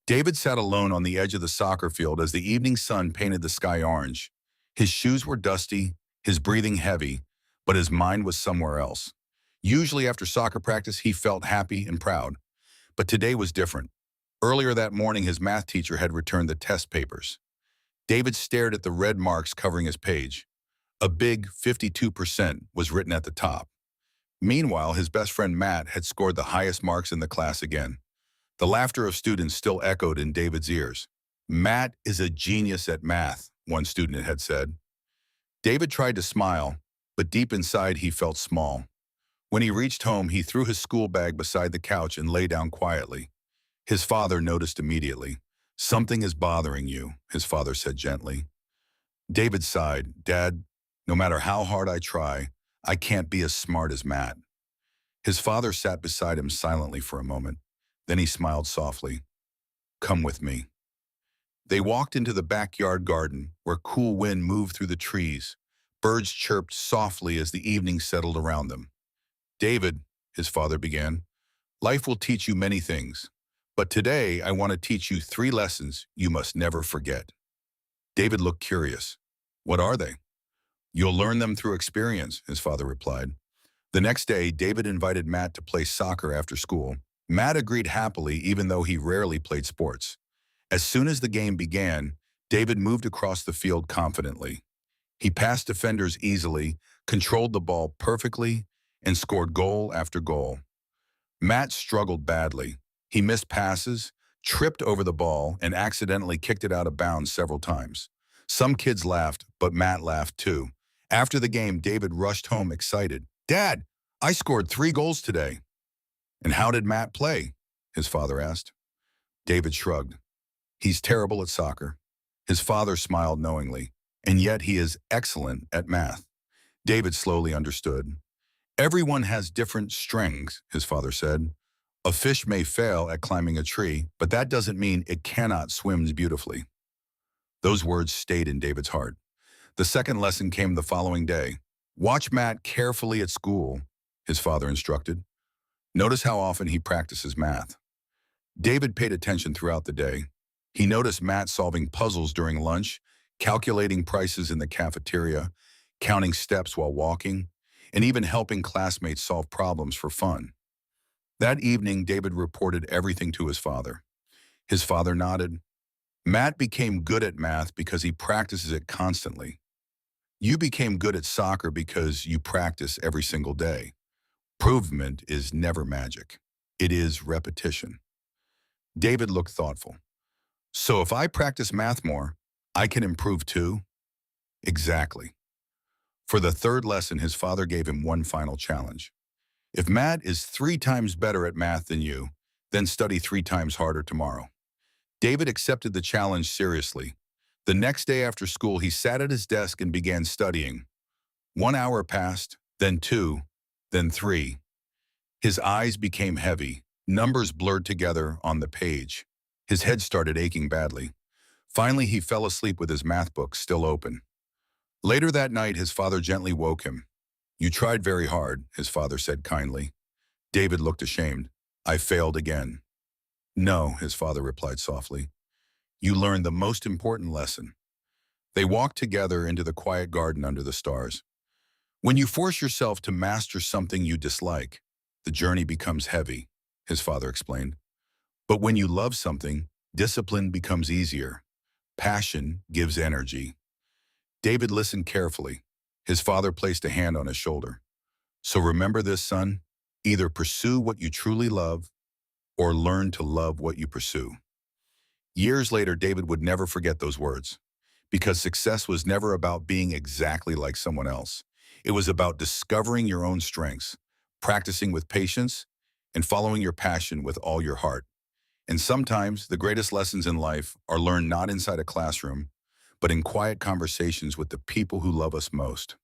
David sat alone on the edge of the soccer field as the evening sun painted the sky orange. His shoes were dusty, his breathing heavy, but his mind was somewhere else. Usually after soccer practice, he felt happy and proud, but today was different. Earlier that morning, his math teacher had returned the test papers. David stared at the red marks covering his page. A big 52% was written at the top. Meanwhile, his best friend Matt had scored the highest marks in the class again. The laughter of students still echoed in David's ears. "Matt is a genius at math," one student had said. David tried to smile, but deep inside he felt small. When he reached home, he threw his school bag beside the couch and lay down quietly. His father noticed immediately. "Something is bothering you," his father said gently. David sighed. "Dad, no matter how hard I try, I can't be as smart as Matt." His father sat beside him silently for a moment. Then he smiled softly. "Come with me." They walked into the backyard garden where cool wind moved through the trees. Birds chirped softly as the evening settled around them. "David," his father began, "life will teach you many things, but today I want to teach you 3 lessons you must never forget." David looked curious. "What are they?" "You'll learn them through experience," his father replied. The next day, David invited Matt to play soccer after school. Matt agreed happily, even though he rarely played sports. As soon as the game began, David moved across the field confidently. He passed defenders easily, controlled the ball perfectly, and scored goal after goal. Matt struggled badly. He missed passes, tripped over the ball, and accidentally kicked it out of bounds several times. Some kids laughed, but Matt laughed too. After the game, David rushed home excited. "Dad, I scored 3 goals today." "And how did Matt play?" his father asked. David shrugged. "He's terrible at soccer." His father smiled knowingly. "And yet he is excellent at math." David slowly understood. "Everyone has different strengths," his father said. "A fish may fail at climbing a tree, but that doesn't mean it cannot swim beautifully." Those words stayed in David's heart. The second lesson came the following day. "Watch Matt carefully at school," his father instructed. "Notice how often he practices math." David paid attention throughout the day. He noticed Matt solving puzzles during lunch, calculating prices in the cafeteria, counting steps while walking, and even helping classmates solve problems for fun. That evening, David reported everything to his father. His father nodded. "Matt became good at math because he practices it constantly. You became good at soccer because you practice every single day. Improvement is never magic. It is repetition." David looked thoughtful. "So if I practice math more, I can improve too?" "Exactly." For the third lesson, his father gave him one final challenge. "If Matt is 3 times better at math than you, then study 3 times harder tomorrow." David accepted the challenge seriously. The next day after school, he sat at his desk and began studying. 1 hour passed, then 2, then 3. His eyes became heavy. Numbers blurred together on the page. His head started aching badly. Finally, he fell asleep with his math book still open. Later that night, his father gently woke him. "You tried very hard," his father said kindly. David looked ashamed. "I failed again." "No," his father replied softly. "You learned the most important lesson." They walked together into the quiet garden under the stars. "When you force yourself to master something you dislike, the journey becomes heavy," his father explained. "But when you love something, discipline becomes easier. Passion gives energy." David listened carefully. His father placed a hand on his shoulder. "So remember this, son. Either pursue what you truly love or learn to love what you pursue." Years later, David would never forget those words, because success was never about being exactly like someone else. It was about discovering your own strengths, practicing with patience, and following your passion with all your heart. And sometimes the greatest lessons in life are learned not inside a classroom, but in quiet conversations with the people who love us most.